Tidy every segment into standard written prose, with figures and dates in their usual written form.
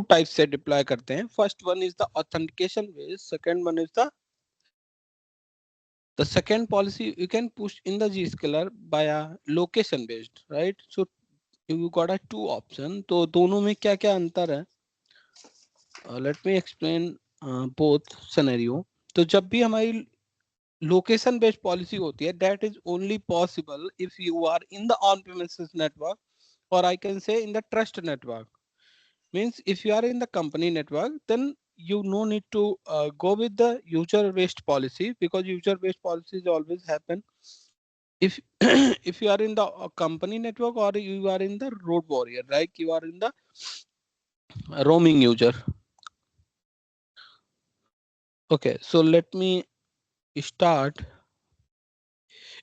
Type से deploy करते हैं. First one is the authentication based, second one is the second policy you can push in the Zscaler by a location based, right? So you got a two option. तो दोनों में क्या क्या अंतर है? Let me explain both scenario. तो जब भी हमारी लोकेशन बेस्ड पॉलिसी होती है, that is only possible if you are in the on premises network, or I can say in the trust network. Means if you are in the company network, then you no need to go with the user based policy, because user based policies always happen if if you are in the company network, or you are in the road warrior, like you are in the roaming user. Okay, so let me start.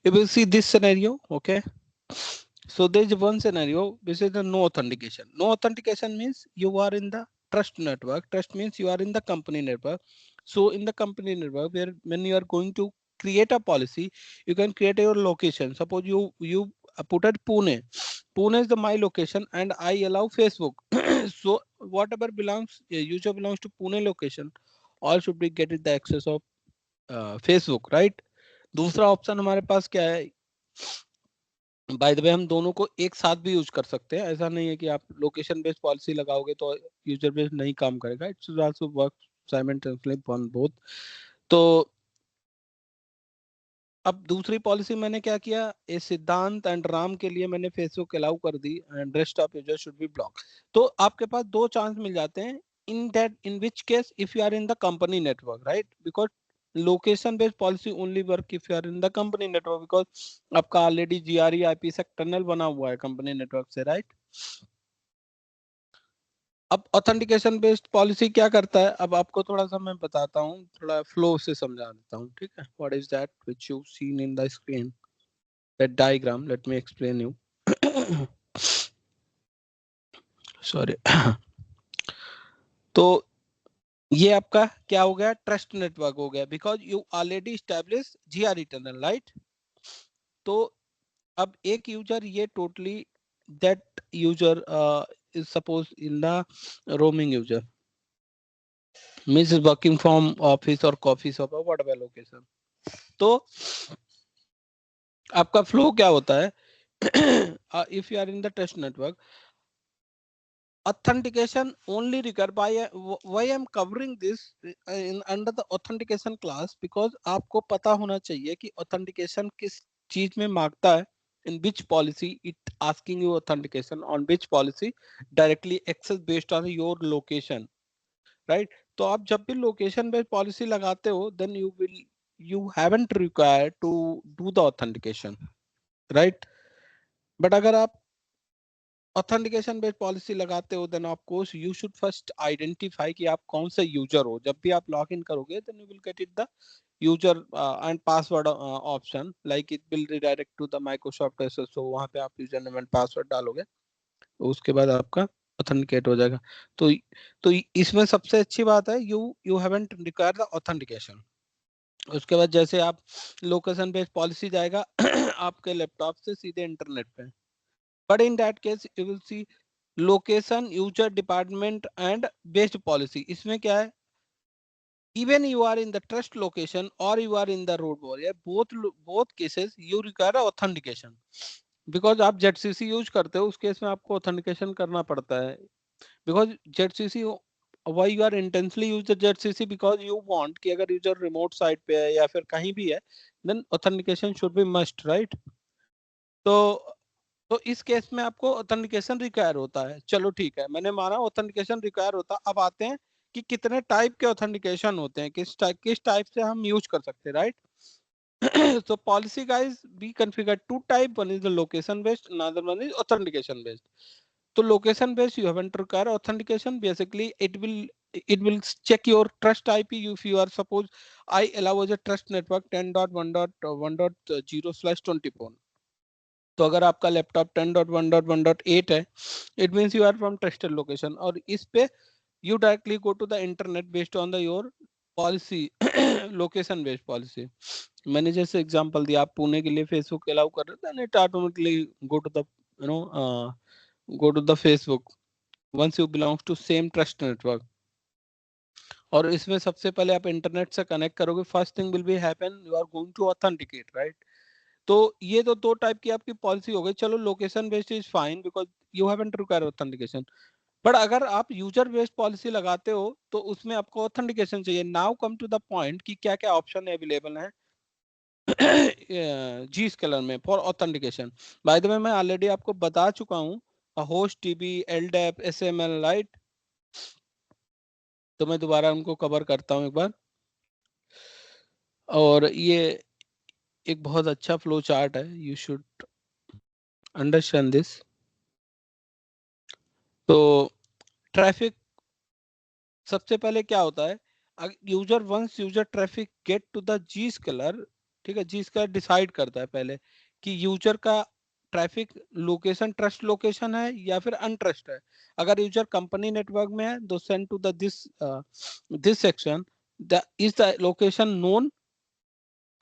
You will see this scenario. Okay, so there is one scenario, this is the no authentication. No authentication means you are in the trust network. Trust means you are in the company network. So in the company network, where when you are going to create a policy, you can create your location. Suppose you put at Pune. Pune is the my location, and I allow Facebook. So whatever belongs user belongs to Pune location, all should be getting the access of Facebook, right? दूसरा option हमारे पास क्या है? Bye the वे हम दोनों को एक साथ भी यूज कर सकते हैं. ऐसा नहीं है कि आप लोकेशन बेस्ड पॉलिसी लगाओगे तो यूजर बेस्ड नहीं काम करेगा. It's also work simultaneously on both. तो अब दूसरी पॉलिसी मैंने क्या किया, ए सिद्धांत एंड राम के लिए मैंने फेसबुक अलाउ कर दी, and rest of user should be block. तो आपके पास दो चांस मिल जाते हैं. in which case if you are in the company network, right? Because location based policy only work if you are in the company network, because आपका already GRE IP से tunnel बना हुआ है कंपनी नेटवर्क से, right? अब authentication based policy क्या करता है, अब आपको थोड़ा सा मैं बताता हूँ, थोड़ा फ्लो से समझा देता हूँ, ठीक है? What is that which you seen in the screen, that diagram, let me explain you. Sorry. तो ये आपका क्या हो गया, ट्रस्ट नेटवर्क हो गया, because you already establish GRE tunnel, right? तो अब एक यूजर ये totally that user is suppose in the roaming user means is working from office or coffee shop or whatever location. तो आपका फ्लो क्या होता है? If you are in the trust network, authentication only required by why I'm covering this in under the authentication class, because आपको पता होना चाहिए कि authentication किस चीज में मांगता है, in which policy it asking you authentication, on which policy directly access based on your location, right? तो आप जब भी location based policy लगाते हो, then you haven't required to do the authentication, right? But अगर आप ऑथेंटिकेशन बेस्ड पॉलिसी लगाते हो, then of course you should first identify कि आप कौन से यूजर हो. जब भी आप लॉग इन करोगे, then you will get it the user and password option, like it will redirect to the Microsoft SSO. वहां पे आप यूजर नेम एंड पासवर्ड डालोगे, उसके बाद आपका ऑथेंटिकेट हो जाएगा. तो तो इसमें सबसे अच्छी बात है, you haven't require the authentication. उसके बाद जैसे आप लोकेशन बेस्ड पॉलिसी जाएगा आपके लैपटॉप से सीधे इंटरनेट पे. But in that case, you will see location, user, department and based policy. इसमें क्या है? Even you are in the trust location or you are in the road warrior, both cases you require authentication. Because आप ZCC use करते हो, उस case में आपको authentication करना पड़ता है. Because ZCC, why you are intensely use the ZCC, because you want कि अगर user remote site पे है या फिर कहीं भी है, then authentication should be must, right? तो इस केस में आपको ऑथेंटिकेशन रिक्वायर होता है. चलो ठीक है, मैंने माना ऑथेंटिकेशन रिक्वायर होता है. अब आते हैं कि कितने टाइप के ऑथेंटिकेशन होते हैं, किस टाइप से हम यूज कर सकते हैं, right? So policy guys, we configure two type. One is the location based, another one is authentication based. So location based you haven't require authentication. Basically it will check your trust IP. If you are suppose I allow as a trust network 10.1.1.0/24. तो अगर आपका laptop 10.1.1.8 है, it means you are from trusted location, और इस पे you directly go to the internet based on the your policy, location based policy. मैंने जैसे example दिया, आप पुणे के लिए फेसबुक अलाउ कर रहे थे, it automatically go to the go to the Facebook. once you belongs to same trust network. और इसमें सबसे पहले आप इंटरनेट से कनेक्ट करोगे, first thing will be happen, you are going to authenticate, right? तो ये तो दो टाइप की आपकी पॉलिसी हो गई. चलो location based is fine because you haven't require authentication. But अगर आप यूजर बेस्ड पॉलिसी लगाते हो तो उसमें आपको ऑथेंटिकेशन चाहिए. Now come to the point कि क्या क्या ऑप्शन अवेलेबल है जी स्केलर में for authentication. By the way मैं ऑलरेडी आपको बता चुका हूँ, host TB, LDAP, SML, right? तो मैं दोबारा उनको कवर करता हूँ एक बार. और ये एक बहुत अच्छा फ्लो चार्ट है, यू शुड अंडरस्टैंड दिस. तो ट्रैफिक सबसे पहले क्या होता है, user once user traffic get to the Zscaler, ठीक है, जी स्केलर डिसाइड करता है पहले कि यूजर का ट्रैफिक लोकेशन ट्रस्ट लोकेशन है या फिर अनट्रस्ट है. अगर यूजर कंपनी नेटवर्क में है तो send to the this section, the is the location known.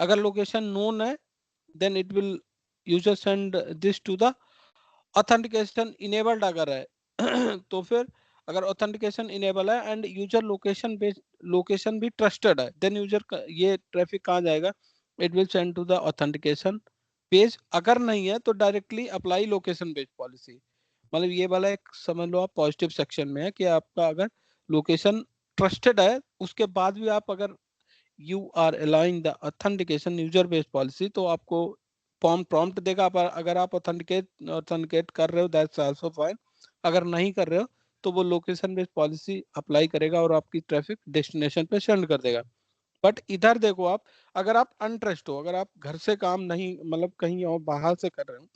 अगर लोकेशन नोन है then it will user send this to the authentication enabled. अगर है तो फिर अगर ऑथेंटिकेशन इनेबल है and user location based location भी ट्रस्टेड है, देन यूजर ये ट्रैफिक कहाँ जाएगा, it will send to the authentication page. अगर नहीं है तो directly apply location based policy. मतलब ये वाला एक समझ लो आप पॉजिटिव सेक्शन में है कि आपका अगर लोकेशन ट्रस्टेड है उसके बाद भी आप अगर you are allowing the authentication user based policy तो आपको फॉर्म प्रॉम्प्ट देगा. पर अगर आप ऑथेंटिकेट कर रहे हो दैट्स आल्सो फाइन. अगर नहीं कर रहे हो तो वो लोकेशन बेस्ड पॉलिसी अप्लाई करेगा और आपकी ट्रैफिक डेस्टिनेशन पे सेंड कर देगा. बट इधर देखो आप, अगर आप अनट्रस्ट हो, अगर आप घर से काम नहीं मतलब कहीं और बाहर से कर रहे हो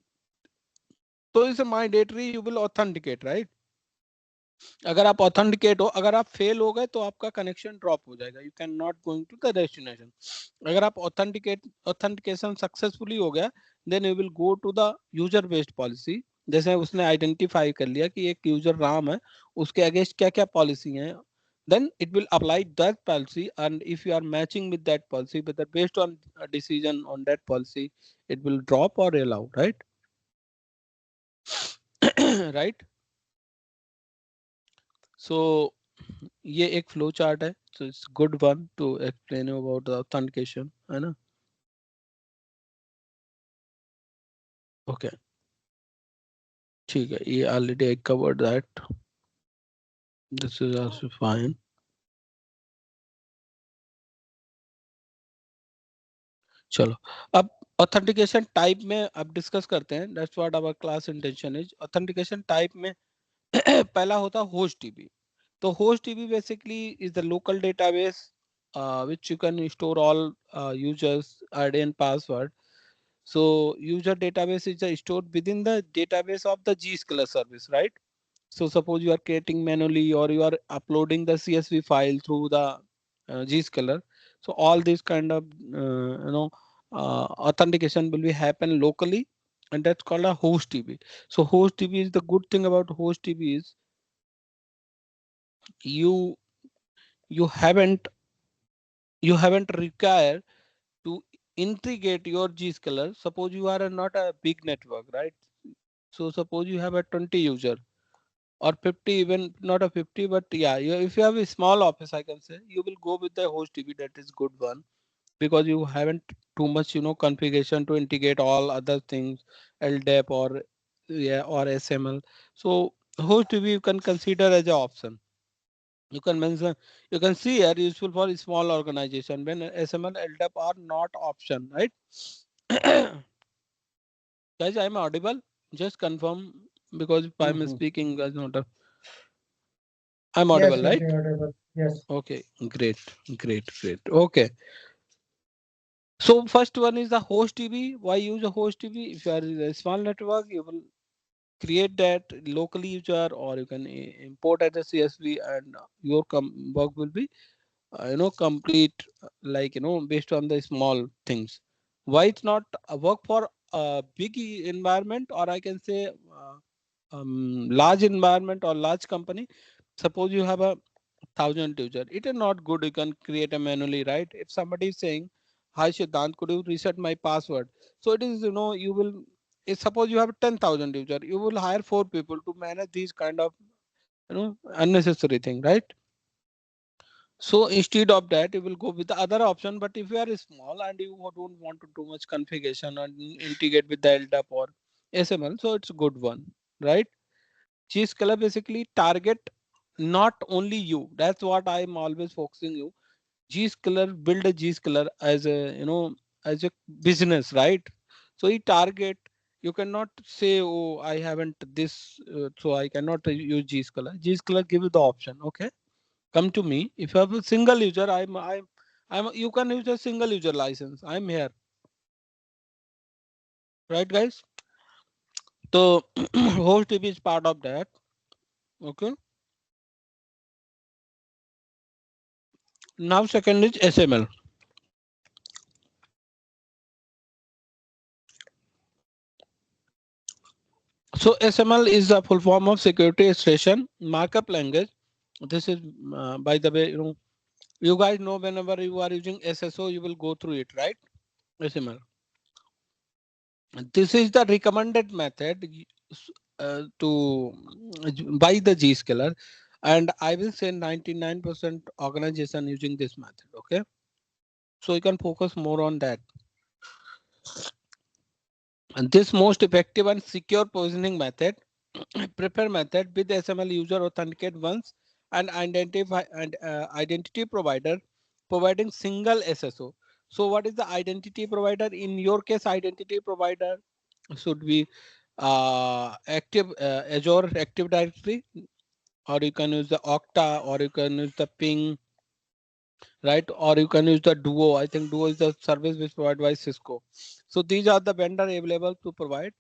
तो इस mandatory you will authenticate, right? अगर आप ऑथेंटिकेट हो, अगर आप फेल हो गए तो आपका कनेक्शन ड्रॉप हो जाएगा, you can not going to the destination. अगर आप ऑथेंटिकेशन सक्सेसफुली हो गया then you will go to the user based policy. जैसे उसने आइडेंटिफाई कर लिया कि एक यूजर राम है, उसके अगेंस्ट क्या क्या पॉलिसी है, then it will apply that policy, and if you are matching with that policy, but based on a decision on that policy it will drop or allow, right? right. So ये एक flow chart है, so it's good one to explain you about the authentication, है ना? Okay, ठीक है, ये already I covered that. This is also fine. चलो अब ऑथेंटिकेशन टाइप में अब डिस्कस करते हैं. That's what our class intention is. Authentication type में पहला होता है होस्ट टीबी. तो host TB basically is the local database which you can store all users ID and password. So user database is stored within the database of the Zscaler service, right? So suppose you are creating manually or you are uploading the CSV file through the Zscaler. So all these kind of authentication will be happen locally, and that's called a host DB. So host DB is the good thing about host DB is you you haven't you haven't required to integrate your Zscaler. Suppose you are not a big network, right? So suppose you have a 20 user or 50, even not a 50, but yeah, if you have a small office, I can say you will go with the host DB. That is good one because you haven't too much configuration to integrate all other things, LDAP or yeah or SML. So host DB you can consider as an option. You can mention, you can see here useful for small organization when SML LDAP are not option, right? Guys, I'm audible. Just confirm because if I'm Mm-hmm. speaking, guys, not a, I'm Yes, audible, yes, right? you're audible. Yes. Okay, great. Okay. So first one is the host DB. Why use a host DB? If you are in a small network, you will create that locally user or you can import as a CSV and your work will be complete like based on the small things. Why it's not a work for a big environment or I can say large environment or large company. Suppose you have a 1,000 user, it is not good you can create a manually, right? If somebody is saying, hi Siddhant, could you reset my password? So it is you will, if suppose you have 10,000 user, you will hire 4 people to manage these kind of unnecessary thing, right? So instead of that, you will go with the other option. But if you are small and you don't want to do much configuration and integrate with the LDAP or SML, so it's a good one, right? Zscaler basically target not only you. That's what I'm always focusing you. Zscaler build a Zscaler as a as a business, right? So he target. You cannot say, oh, I haven't this, so I cannot use Zscaler. Zscaler give you the option. Okay, come to me. If you have a single user, you can use a single user license. I'm here, right, guys? So host DB is part of that. Okay. Now second is SML. So SML is the full form of security expression markup language. This is, by the way, you guys know whenever you are using SSO, you will go through it, right? SML. This is the recommended method to by the Zscaler, and I will say 99% organization using this method. Okay, so you can focus more on that. And this most effective and secure positioning method, preferred method with SML user authenticate once and identify and identity provider providing single SSO. So what is the identity provider? In your case, identity provider should be active Azure Active Directory, or you can use the Okta, or you can use the Ping, right? Or you can use the Duo. I think Duo is the service which provided by Cisco. So these are the vendor available to provide.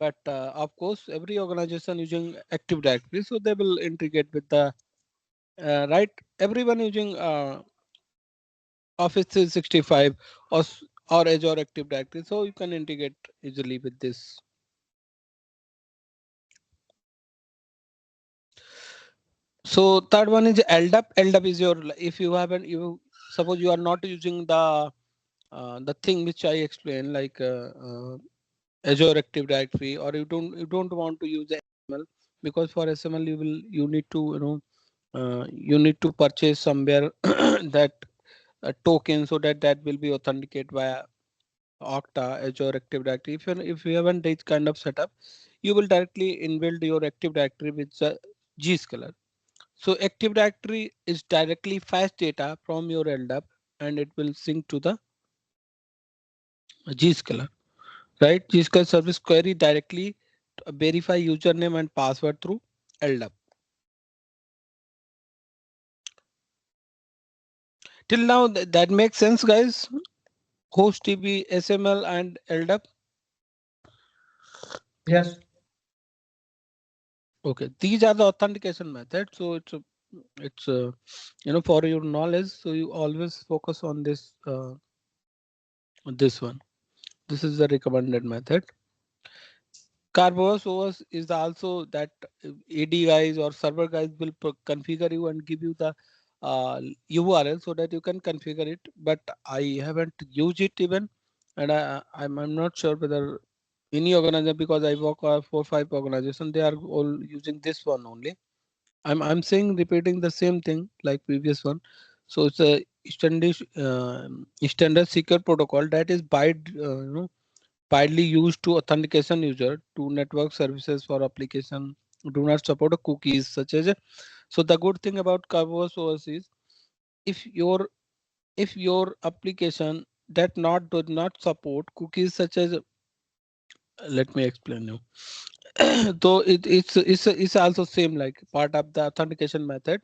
But of course, every organization using Active Directory, so they will integrate with the right. Everyone using Office 365 or or Azure Active Directory, so you can integrate easily with this. So third one is LDAP. LDAP is your, if you haven't, you suppose you are not using the thing which I explained, like Azure Active Directory, or you don't want to use the SML, because for SML you need to you need to purchase somewhere that token, so that will be authenticated via Okta, Azure Active Directory. If you haven't this kind of setup, you will directly inbuild your Active Directory with the Zscaler. So Active Directory is directly fetch data from your LDAP and it will sync to the Zscaler, right? Zscaler service query directly to verify username and password through LDAP. Till now, that makes sense, guys. Host DB, SML, and LDAP. Yes. Okay, these are the authentication methods. So it's for your knowledge. So you always focus on this one. This is the recommended method. Carbos OS is also that AD guys or server guys will configure you and give you the URL so that you can configure it. But I haven't used it even, and I'm not sure whether any organization, because I work for 5 organizations, they are all using this one only. I'm saying repeating the same thing like previous one. So it's a standard secure protocol that is widely used to authentication user to network services for application do not support cookies such as. So the good thing about Carvos OS is, if your application that not does not support cookies such as, let me explain you. So it's also same like part of the authentication method,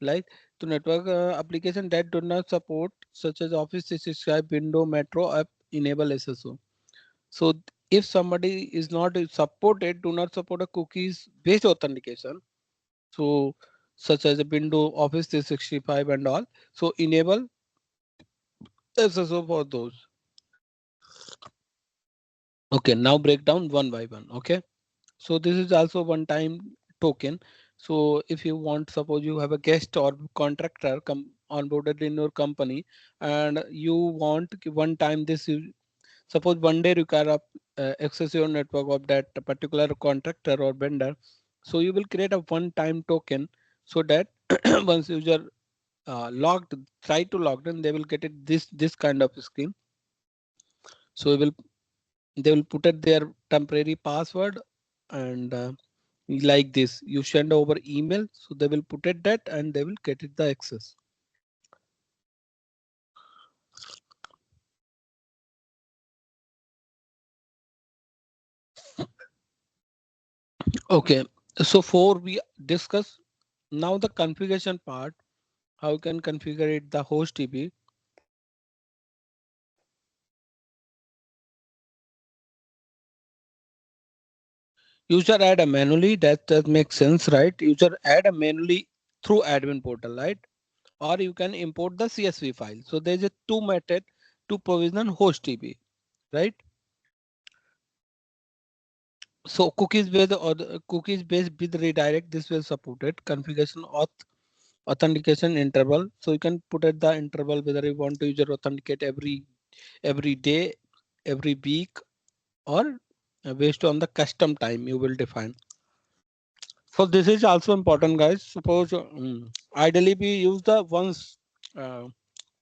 like to network application that do not support such as Office 365, Window, Metro app enable SSO. So if somebody is not supported, do not support a cookies based authentication. So such as a Window, Office 365 and all. So enable SSO for those. Okay, now break down one by one. Okay. So this is also one time token. So if you want, suppose you have a guest or contractor come onboarded in your company, and you want one time this, suppose one day require access your network of that particular contractor or vendor. So you will create a one time token so that once user try to log in, they will get it this kind of screen. So they will put it their temporary password, and like this you send over email, so they will put it that and they will get it the access. Okay, so for we discuss now the configuration part, how you can configure it the host DB. User add a manually, that makes sense, right? User add a manually through admin portal, right? Or you can import the CSV file. So there's a two method to provision host DB, right? So cookies based or the cookies based with redirect, this will support it. Configuration authentication interval. So you can put at the interval whether you want to user authenticate every day, every week, or based on the custom time you will define. So this is also important, guys. Suppose ideally we use the once,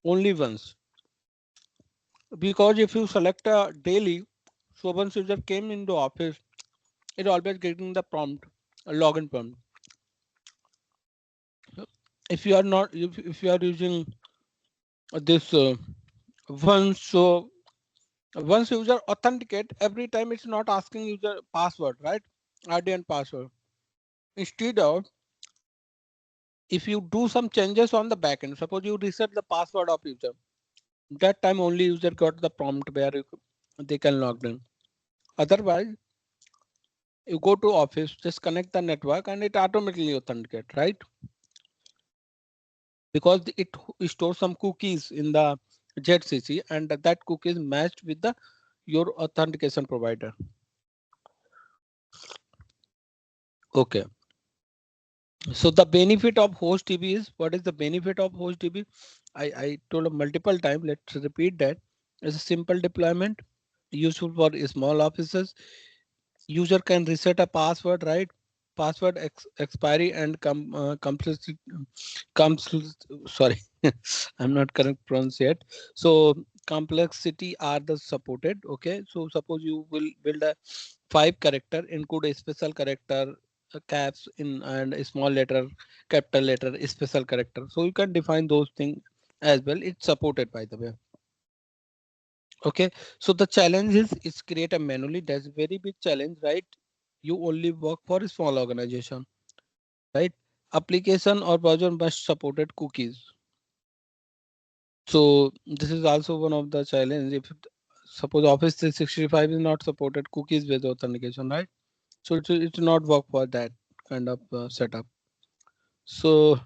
only once, because if you select a daily, so once user came into office, it always getting the prompt, a login prompt. If you are not, if you are using this once, so once user authenticate, every time it's not asking user password, right? ID and password. Instead of, if you do some changes on the backend, suppose you reset the password of user, that time only user got the prompt where they can log in. Otherwise, you go to office, just connect the network and it automatically authenticate, right? Because it stores some cookies in the ZCC and that cookie is matched with the your authentication provider. Okay. So the benefit of HostDB is, what is the benefit of HostDB? I told multiple times, let's repeat that. It's a simple deployment, useful for small offices. User can reset a password, right? Password expiry and complexity comes, sorry, I'm not correct pronounce yet. So complexity are the supported. Okay, so suppose you will build a 5 character, include a special character, caps in and a small letter, capital letter, a special character. So you can define those things as well. It's supported, by the way. Okay, so the challenge is create a manually. That's a very big challenge, right? You only work for a small organization, right? Application or browser must supported cookies. So this is also one of the challenge. If suppose Office 365 is not supported cookies based authentication, right? So it will not work for that kind of setup. So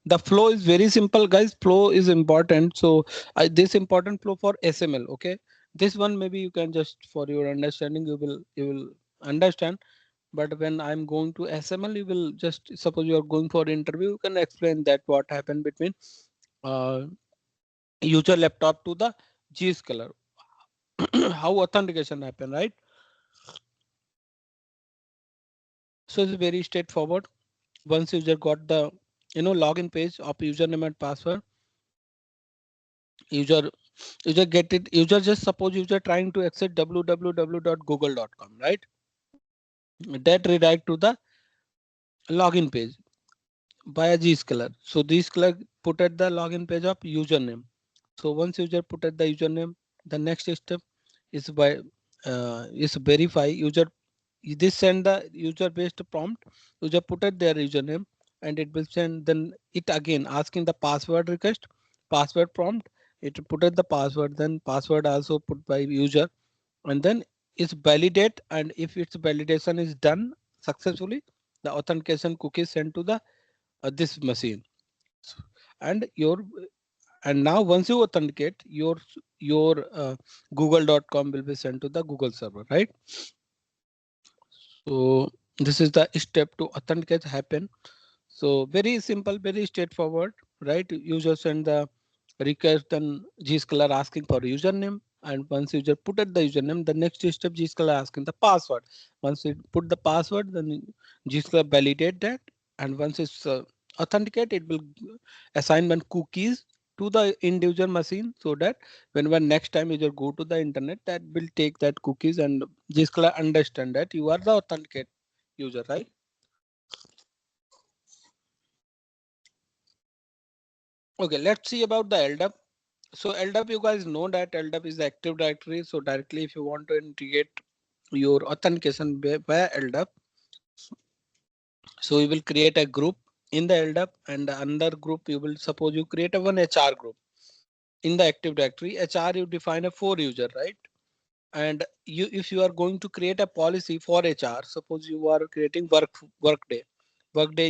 the flow is very simple, guys. Flow is important. So this important flow for SML. Okay, this one maybe you can just for your understanding you will understand. But when I'm going to SML, you will just suppose you are going for interview, you can explain that what happened between uh, user laptop to the Zscaler. How authentication happen, right? So it's very straightforward. Once user got the login page of username and password, user user get it. User just suppose user trying to access www.google.com, right? That redirect to the login page by Zscaler. So Zscaler put at the login page of username. So once user put at the username, the next step is by is verify user. This send the user based prompt. User put at their username and it will send then it again asking the password request, password prompt. It put at the password, then password also put by user, and then it's validate, and if its validation is done successfully, the authentication cookie sent to the this machine. And your and now once you authenticate, your google.com will be sent to the Google server, right? So this is the step to authenticate happen. So very simple, very straightforward, right? User send the request, then Zscaler asking for username, and once user put at the username, the next step Zscaler asking the password. Once it put the password, then Zscaler validate that, and once it's authenticate, it will assign one cookies to the individual machine, so that when next time user go to the internet, that will take that cookies and Zscaler understand that you are the authenticate user, right? Okay, let's see about the LDAP. So LDAP, you guys know that LDAP is the Active Directory. So directly, if you want to integrate your authentication via LDAP, so you will create a group in the LDAP, and another group you will, suppose you create a one HR group in the Active Directory. HR, you define a 4 user, right? And you, if you are going to create a policy for HR, suppose you are creating Workday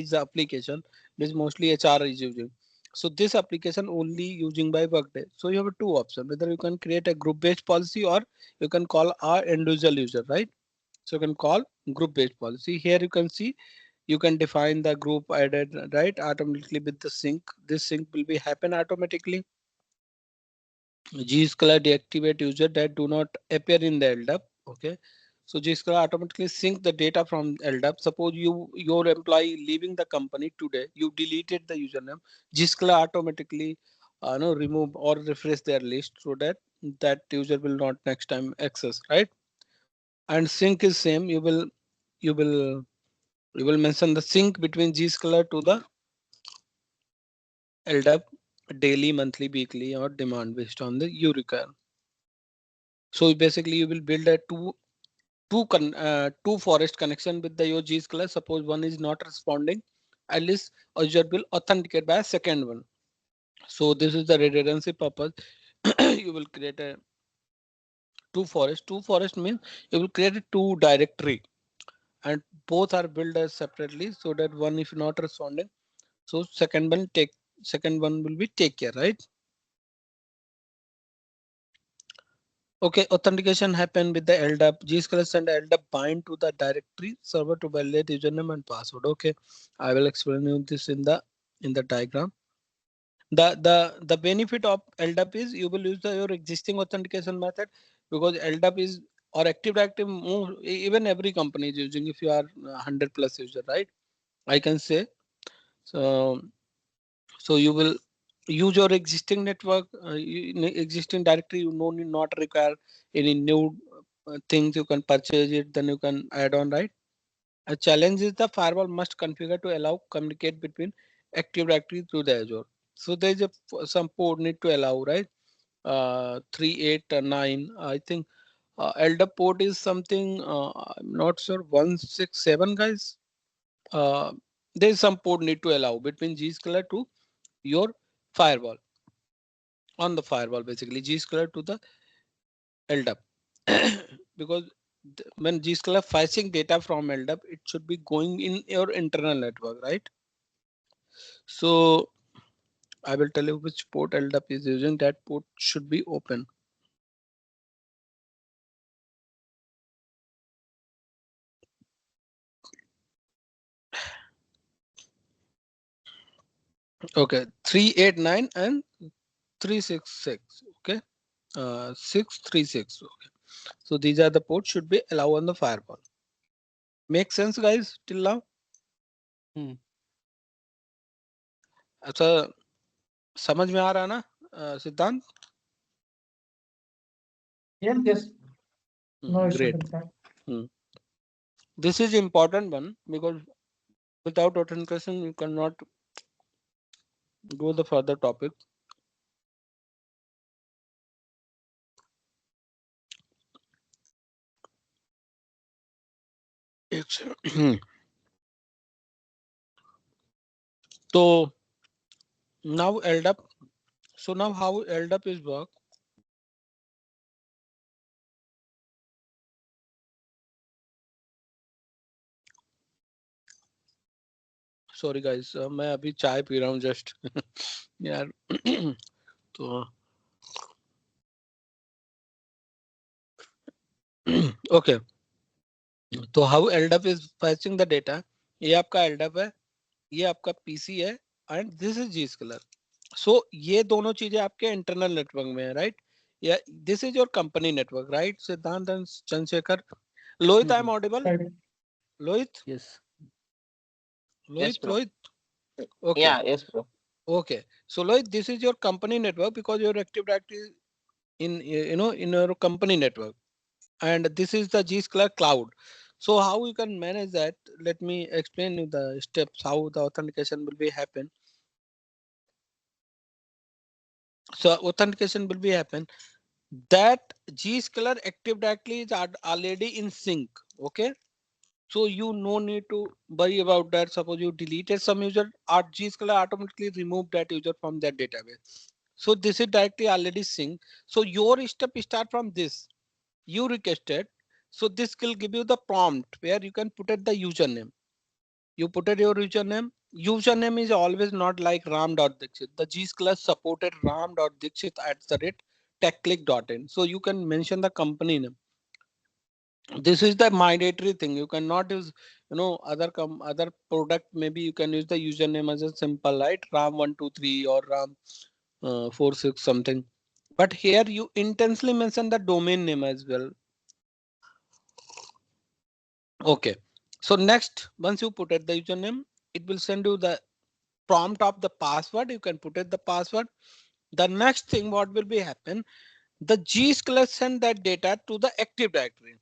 is the application which mostly HR is using. So this application only using by Workday. So you have two options, whether you can create a group based policy or you can call our individual user, right? So you can call group based policy. Here you can see you can define the group added, right, automatically with the sync. This sync will be happen automatically. Zscaler deactivate user that do not appear in the LDAP. Okay. So Zscaler automatically sync the data from LDAP. Suppose your employee leaving the company today, you deleted the username. Zscaler automatically no, remove or refresh their list, so that that user will not next time access, right? And sync is same. You will you will mention the sync between Zscaler to the LDAP daily, monthly, weekly, or demand based on the you require. So basically, you will build a two forest connection with the your Zscaler. Suppose one is not responding, at least user will authenticate by a second one. So this is the redundancy purpose. You will create a two forest. Two forest means you will create a two directory, and both are built as separately, so that one if not responding, so second one will be take care, right? Okay, authentication happen with the LDAP. Zscaler send LDAP bind to the directory server to validate username and password. Okay, I will explain you this in the diagram. The benefit of LDAP is you will use your existing authentication method, because LDAP is or Active Directory even every company is using. If you are 100 plus user, right? I can say so. So you will use your existing network, existing directory. You no need not require any new things. You can purchase it, then you can add on, right? A challenge is the firewall must configure to allow communicate between Active Directory through the Azure. So there is some port need to allow, right? 389, I think. LDAP port is something, I'm not sure, 167, guys. Uh, there is some port need to allow between Zscaler to your firewall, on the firewall, basically Zscaler to the LDAP. Because when Zscaler fetching data from LDAP, it should be going in your internal network, right? So I will tell you which port LDAP is using. That port should be open. Okay, 389 and 366. Okay, 636. Okay, so these are the ports should be allowed on the firewall. Make sense, guys, till now? अच्छा, समझ में आ रहा ना सिद्धांत? Yes. No issue Great. with that. This is important one, because without authentication you cannot go the further topic. So now LDAP. So now how LDAP is work? Sorry guys, मैं अभी चाय P रहा हूँ just यार. तो okay. तो how LDAP is fetching the data? ये आपका LDAP है, ये आपका PC है, and this is Zscaler. So ये दोनों चीजें आपके इंटरनल नेटवर्क में है, right? Yeah, this is your company network, right? Siddhant and Chandrasekhar. Lohit, I'm audible? Right. Lohit? Yes. Yes, bro. Lohit? Okay. Yeah, yes, bro. Okay. So Lohit, this is your company network because your Active Directory in in your company network, and this is the Zscaler cloud. So how you can manage that? Let me explain you the steps how the authentication will be happen. So authentication will be happen that Zscaler Active Directory is already in sync. Okay. So you no need to worry about that. Suppose you deleted some user, our Zscaler automatically remove that user from that database. So this is directly already synced. So your step start from this. You requested. So this will give you the prompt where you can put it the username. You put it your username. Username is always not like ram.dixit. The Zscaler supported ram.dixit at the rate techclick.in. So you can mention the company name. This is the mandatory thing. You cannot use other product. Maybe you can use the username as a simple, right? ram123 or ram 46 something, but here you intensely mention the domain name as well. Okay, so next, once you put it the username, it will send you the prompt of the password. You can put it the password. The next thing what will be happen, the Zscaler send that data to the Active Directory,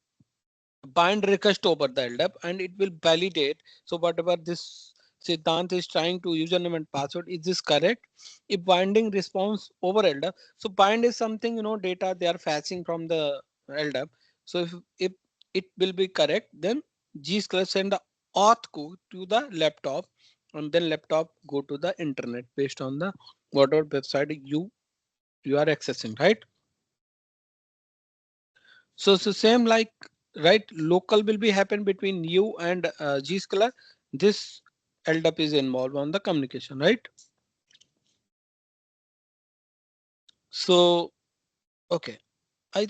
bind request over the LDAP, and it will validate. So whatever this Siddhant is trying to username and password, is this correct? If binding response over LDAP, so bind is something data they are fetching from the LDAP. So if it will be correct, then Zscaler send the auth code to the laptop, and then laptop go to the internet based on the whatever website you are accessing, right? So it's the same like, right, local will be happen between you and Zscaler. This LDAP is involved on the communication, right? So okay, I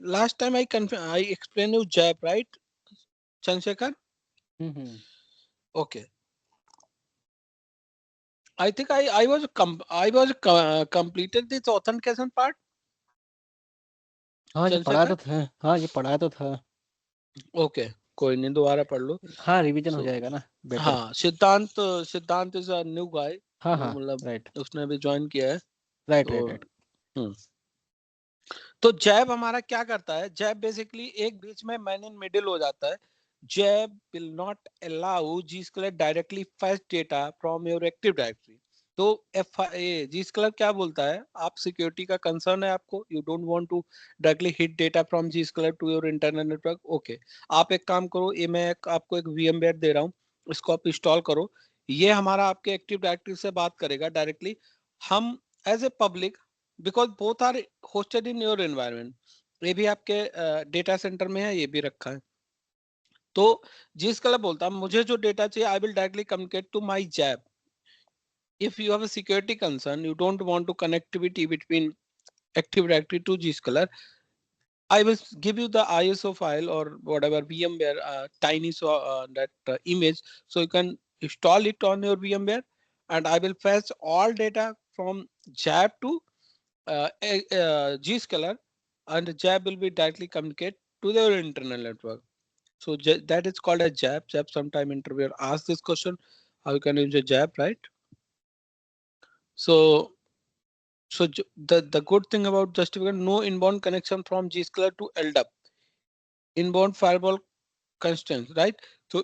last time I explained you JAP, right, Chandrasekhar? Mm-hmm. Okay, I think I was completed this authentication part, हाँ ये पढ़ा Chandrasekhar. तो था, हाँ ये पढ़ा तो था. Okay, कोई नहीं, दोबारा पढ़ लो. हाँ रिवीजन हो So जाएगा ना बेटर. हाँ, सिद्धांत इज अ न्यू गाय. हाँ वो हाँ मतलब राइट उसने अभी ज्वाइन किया है. राइट तो राइट राइट. हम्म तो जैब हमारा क्या करता है? जैब बेसिकली एक बीच में मैन इन मिडिल हो जाता है. जैब will not allow Zscaler directly first data from your active directory. तो Zscaler क्या बोलता है? आप सिक्योरिटी का कंसर्न है आपको, you don't want to directly hit data from Zscaler to your internal network. Okay, आप एक काम करो, ये मैं आपको एक VMware दे रहा हूँ, इसको आप इंस्टॉल करो. ये हमारा आपके एक्टिव डायरेक्टरी से बात करेगा डायरेक्टली. हम as a public, because both are hosted in your environment, ये भी आपके डेटा सेंटर में है, ये भी रखा है. तो Zscaler बोलता है मुझे जो डेटा चाहिए, I will directly communicate to my jab. If you have a security concern, you don't want to connectivity between Active Directory to Zscaler, I will give you the ISO file or whatever VMware tiny that image, so you can install it on your VMware, and I will fetch all data from JAB to Zscaler, and JAB will be directly communicate to their internal network. So that is called a JAB. JAB sometime interviewer ask this question, how you can use a JAB, right? So the good thing about justification, no inbound connection from Zscaler to LDAP, inbound firewall constraints, right? So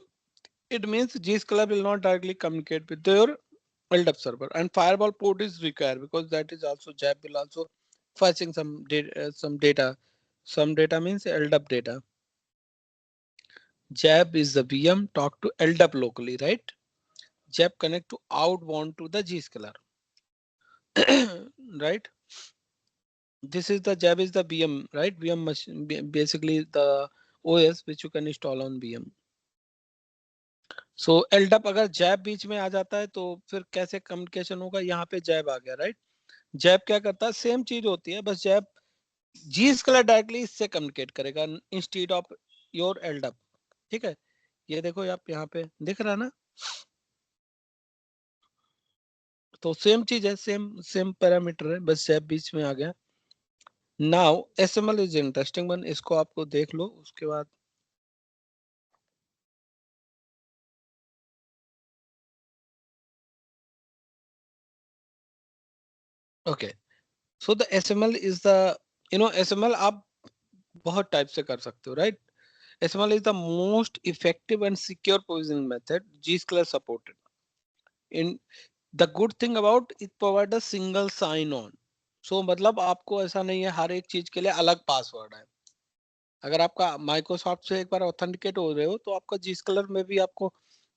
it means Zscaler will not directly communicate with your LDAP server, and firewall port is required because that is also JAB will also fetching some data, some data means LDAP data. JAB is the VM talk to LDAP locally, right? JAB connect to outbound to the Zscaler, right? This is the JAB is the VM, right? VM machine, basically the OS which you can install on VM. So LDAP अगर JAB बीच में आ जाता है तो फिर कैसे communication होगा? यहाँ पे JAB आ गया, राइट? JAB क्या करता है? सेम चीज होती है, बस JAB Zscaler डायरेक्टली इससे कम्युनिकेट करेगा इंस्टेड ऑफ योर LDAP. ठीक है, ये देखो आप यहाँ पे दिख रहा है ना? तो सेम चीज है, सेम पैरामीटर है, बस JAB बीच में आ गया. Now SML is interesting one, इसको आपको देख लो उसके बाद okay. So the SML is the SML आप बहुत टाइप से कर सकते हो, right? SML is the most effective and secure provisioning method Zscaler supported. In the good thing about it provide a single sign on. So मतलब आपको ऐसा नहीं है हर एक चीज के लिए अलग पासवर्ड है। अगर आपका माइक्रोसॉफ्ट से एक बार ऑथेंटिकेट हो रहे हो तो आपका Zscaler में भी आपको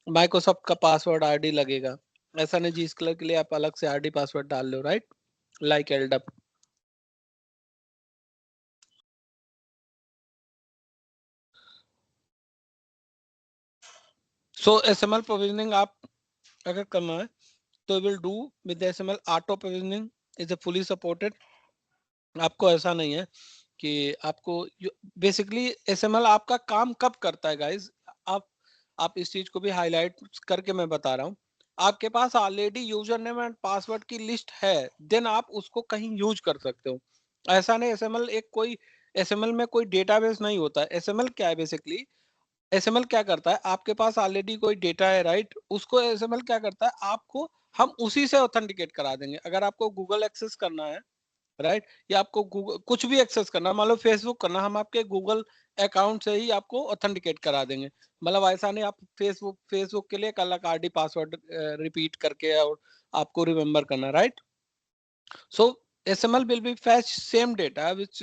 माइक्रोसॉफ्ट का पासवर्ड आईडी लगेगा। ऐसा नहीं Zscaler के लिए आप अलग से आईडी पासवर्ड डाल लो, राइट? Like LDAP। सो एसएमएल प्रोविजनिंग आप अगर करना है तो will do with SML auto provisioning is fully supported. आपको ऐसा नहीं है कि आपको बेसिकली एसएमएल आपका काम कब करता है गाइस, आप इस चीज को भी हाईलाइट करके मैं बता रहा हूँ। आपके पास already user name and password की लिस्ट है, देन आप उसको कहीं यूज कर सकते हो। ऐसा नहीं एसएमएल एक कोई एसएमएल में कोई डेटाबेस नहीं होता है। एसएमएल क्या है बेसिकली, एसएमएल क्या करता है, आपके पास ऑलरेडी कोई डेटा है, राइट? उसको एसएमएल क्या करता है, आपको हम उसी से ऑथेंटिकेट करा देंगे। अगर आपको गूगल एक्सेस करना है, राइट, या आपको गूगल कुछ भी एक्सेस करना, मान लो फेसबुक करना, हम आपके गूगल अकाउंट से ही आपको ऑथेंटिकेट करा देंगे। मतलब ऐसा नहीं आप फेसबुक के लिए एक अलग आईडी पासवर्ड रिपीट करके और आपको रिमेम्बर करना, right? So SML will be fetch same data which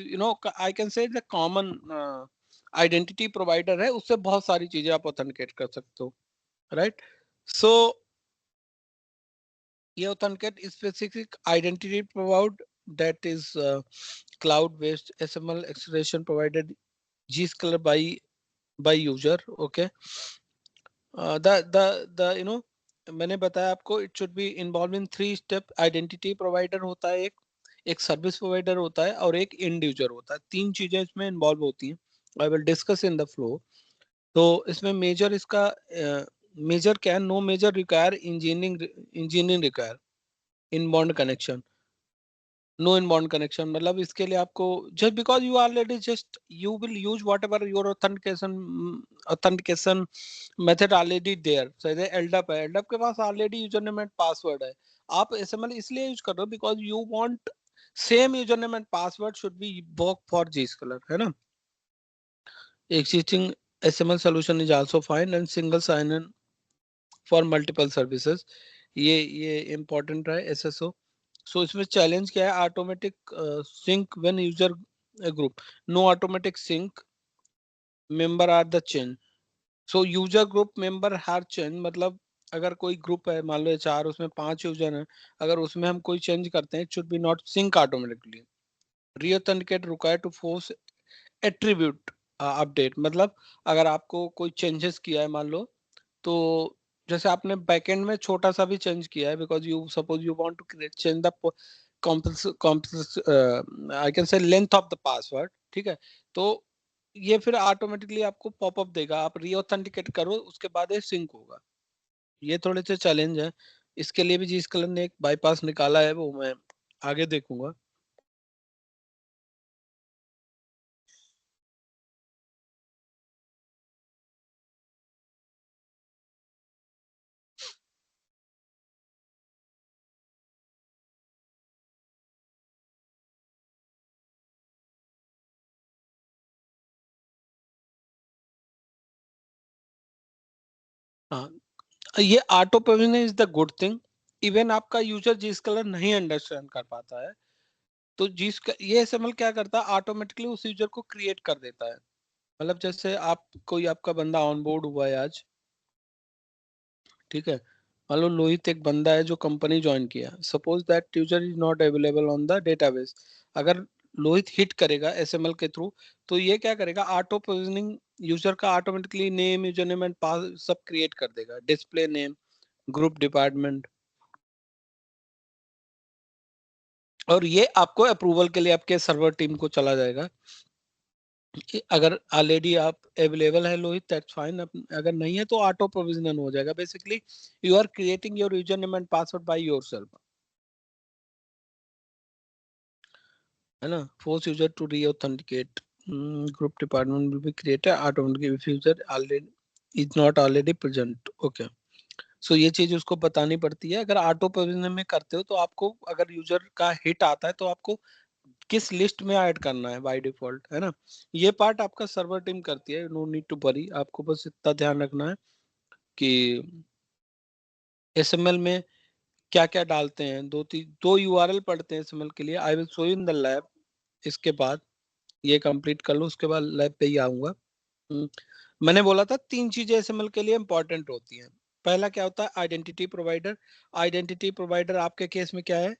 I can say the common identity provider है, उससे बहुत सारी चीजें आप ऑथेंटिकेट कर सकते हो, राइट? सो ये authenticate specific identity provide that is cloud based SML extension provided Zscaler by user, okay? The मैंने बताया आपको it should be involve in 3 step. Identity provider होता है, एक सर्विस प्रोवाइडर होता है और एक एंड यूजर होता है। 3 चीजें इसमें इन्वॉल्व होती हैं। I will discuss in the flow. तो इसमें मेजर इसका मेजर क्या है, no major require engineering require inbound connection. No inbound connection मतलब इसके लिए आपको just because you already just you will use whatever your authentication method already there. जैसे LDAP है, LDAP के पास ऑलरेडी यूजर नेम एंड पासवर्ड है। आप SML इसलिए यूज कर रहे हो because you want same user name and password should be work for Zscaler, है ना? Existing SML solution is also fine and single sign in for multiple services। ये इम्पोर्टेंट है SSO। सो इसमें challenge क्या है, automatic sync when user group, no automatic sync member are the change. So user group member हर change मतलब अगर कोई group है, मान लो 4, उसमें 5 यूजर हैं, अगर उसमें हम कोई चेंज करते हैं, it should be not sync automatically. Reauthenticate require to force attribute update मतलब अगर आपको कोई चेंजेस किया है, मान लो तो जैसे आपने बैकएंड में छोटा सा भी चेंज किया है, because you suppose you want to create change the I can say length of the password, ठीक है? तो ये फिर ऑटोमेटिकली आपको पॉपअप देगा, आप रीऑथेंटिकेट करो उसके बाद ये सिंक होगा। ये थोड़े से चैलेंज है, इसके लिए भी Zscaler ने एक बाईपास निकाला है, वो मैं आगे देखूंगा। हाँ, ये auto provisioning is the good thing. Even आपका यूजर Zscaler नहीं अंडरस्टैंड कर पाता है तो ये SML क्या करता है, ऑटोमेटिकली उस यूजर को क्रिएट कर देता है। मतलब जैसे आप कोई आपका बंदा ऑन बोर्ड हुआ है आज, ठीक है? मान लो लोहित एक बंदा है जो कंपनी ज्वाइन किया, suppose that user is not available on the database. अगर लोहित हिट करेगा SML के थ्रू तो ये क्या करेगा, ऑटो प्रोविजनिंग यूजर का automatically name, user name and pass सब क्रिएट कर देगा, डिस्प्ले नेम, ग्रुप, डिपार्टमेंट, और ये आपको अप्रूवल के लिए आपके सर्वर टीम को चला जाएगा। अगर ऑलरेडी आप अवेलेबल है लोहित, दैट्स फाइन। अगर नहीं है तो ऑटो प्रोविजन हो जाएगा। Basically you are creating your user name and password by yourself. है ना, force user to re-authenticate. Group department will be created automatically if user already is not already present. Okay. So ये चीज उसको बतानी पड़ती है। अगर ऑटो प्रोविजन में करते हो तो आपको अगर यूजर का हिट आता है तो आपको किस लिस्ट में ऐड करना है बाय डिफॉल्ट, है ना। ये पार्ट आपका सर्वर टीम करती है, नो नीड टू वरी। आपको बस इतना ध्यान रखना है कि एसएमएल में क्या क्या डालते हैं। दो यूआरएल पढ़ते हैं एसएमएल के लिए। I will show you in the lab. इसके बाद ये कंप्लीट कर लो, उसके बाद लैब पे ही आऊंगा। मैंने बोला था 3 चीजें एसएमएल के लिए इंपॉर्टेंट होती हैं। पहला क्या होता है, आइडेंटिटी प्रोवाइडर। आइडेंटिटी प्रोवाइडर आपके केस में क्या है,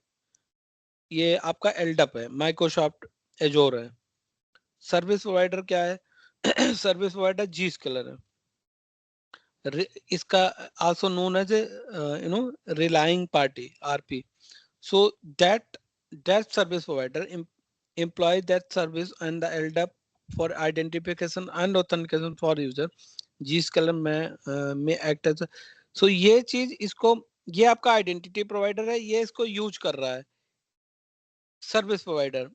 ये आपका एलडप है, माइक्रोसॉफ्ट एजोर है। सर्विस प्रोवाइडर क्या है, सर्विस प्रोवाइडर जी स्केलर है। इसका also known as relying party, RP. So that service provider employ that service and the LDAP for identification and authentication for user. जिस कलम में act as so ये चीज इसको, ये आपका आइडेंटिटी प्रोवाइडर है, ये इसको यूज कर रहा है सर्विस प्रोवाइडर।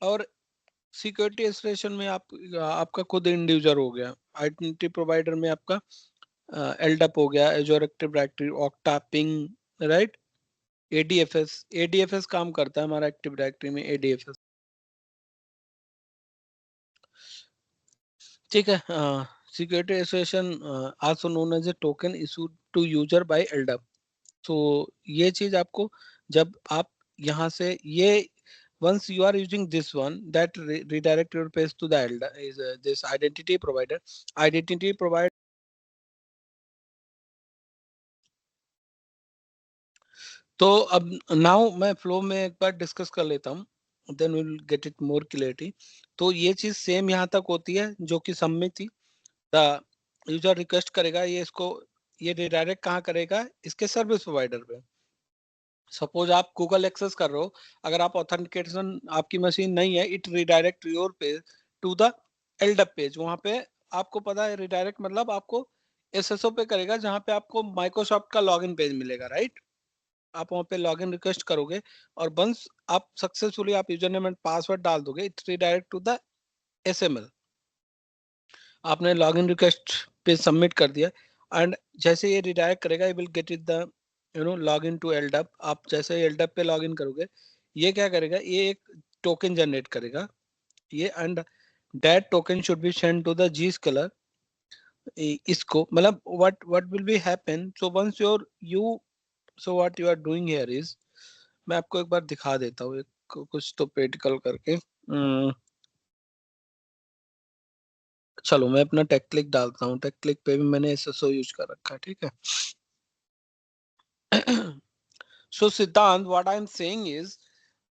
और सिक्योरिटी एस्पिरेशन में आपका खुद इंडिविजुअल हो गया। आइडेंटिटी प्रोवाइडर में आपका LDAP हो गया, एजोर active directory, octa, ping, right. ADFS काम करता है हमारा एक्टिव डायरेक्टरी में, ADFS, ठीक है। Security association also known as a token issued to user by LDAP। तो ये चीज आपको, जब आप यहाँ से ये once you are using this one, that redirect your page to the LDAP is this identity provider. Identity provider तो अब नाउ मैं फ्लो में एक बार डिस्कस कर लेता हूँ, then we will get it more clarity. तो ये चीज सेम यहाँ तक होती है जो कि सब में थी। द यूजर रिक्वेस्ट करेगा, ये इसको ये रिडायरेक्ट कहाँ करेगा, इसके सर्विस प्रोवाइडर पे। सपोज आप गूगल एक्सेस कर रहे हो, अगर आप ऑथेंटिकेशन आपकी मशीन नहीं है, it redirect your page to the LDAP page. वहां पे आपको पता है रिडायरेक्ट मतलब आपको SSO पे करेगा, जहाँ पे आपको माइक्रोसॉफ्ट का लॉगिन पेज मिलेगा, राइट। आप वहां पे लॉगिन रिक्वेस्ट करोगे और वंस आप सक्सेसफुली आप यूजर नेम एंड पासवर्ड डाल दोगे, it redirect to the SML। आपने लॉगिन रिक्वेस्ट पे सबमिट कर दिया एंड जैसे ये रिडायरेक्ट करेगा, will get it the login to LDAP। आप जैसे LDAP पे लॉगिन करोगे, ये क्या करेगा, ये एक टोकन जनरेट करेगा ये, and that token should be send to the Zscaler। इसको मतलब what will be happen, so once you so what you are doing here is, मैं आपको एक बार दिखा देता हूँ एक कुछ तो प्रैक्टिकल करके। चलो मैं अपना टेक क्लिक डालता हूँ, टेक क्लिक पे भी मैंने SSO यूज कर रखा है, ठीक है। सो सिद्धांत, what I am saying is,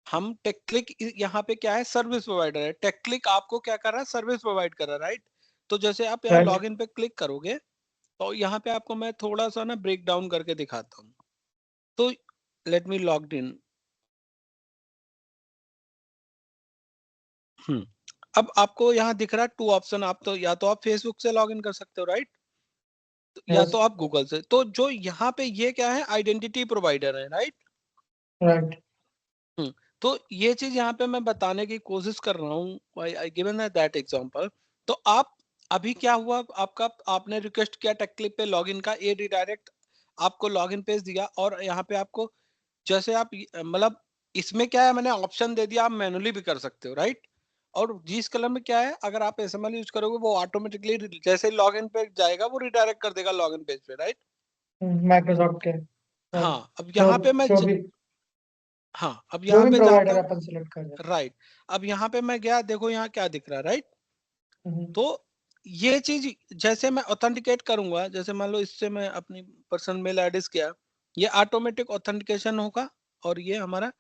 हम टेक क्लिक यहाँ पे क्या है, सर्विस प्रोवाइडर है। टेक क्लिक आपको क्या कर रहा है, सर्विस प्रोवाइड कर रहा है, राइट। तो जैसे आप यहाँ लॉगिन पे क्लिक करोगे तो यहाँ पे आपको मैं थोड़ा सा ना ब्रेक डाउन करके दिखाता हूँ। तो लेट मी लॉग्ड इन। अब आपको यहाँ दिख रहा है 2 ऑप्शन। आप तो या तो आप फेसबुक से लॉगिन कर सकते हो, राइट, या तो आप गूगल से। तो जो यहाँ पे ये क्या है, आइडेंटिटी प्रोवाइडर है, राइट। तो ये चीज यहाँ पे मैं बताने की कोशिश कर रहा हूँ, आई गिवन दैट एग्जांपल। तो आप अभी क्या हुआ, आपका आपने रिक्वेस्ट किया टेक क्लिक पे लॉगिन का, ये रिडायरेक्ट आपको लॉगिन पेज दिया, और यहाँ पे आपको जैसे आप मतलब इसमें क्या है, मैंने ऑप्शन दे दिया, आप मैनुअली भी कर सकते हो, राइट। और जिस कलम में क्या है, अगर आप SML यूज करोगे वो ऑटोमेटिकली जैसे लॉगिन पे जाएगा वो रिडायरेक्ट कर देगा लॉगिन पेज पे, राइट। माइक्रोसॉफ्ट के हाँ, अब यहाँ पे मैं हाँ अब जो यहाँ भी पे प्रोवाइडर जाता अपन सिलेक्ट कर रहे हूँ, राइट। अब यहाँ पे मैं गया, देखो यहाँ क्या दिख रहा है, राइट। हैं। तो ये चीज जैसे मैं ऑथेंटिकेट करूंगा, जैसे मान लो इससे मैं अपनी पर्सनल मेल एड्रेस किया, ये ऑटोमेटिक ऑथेंटिकेशन होगा और ये हमारा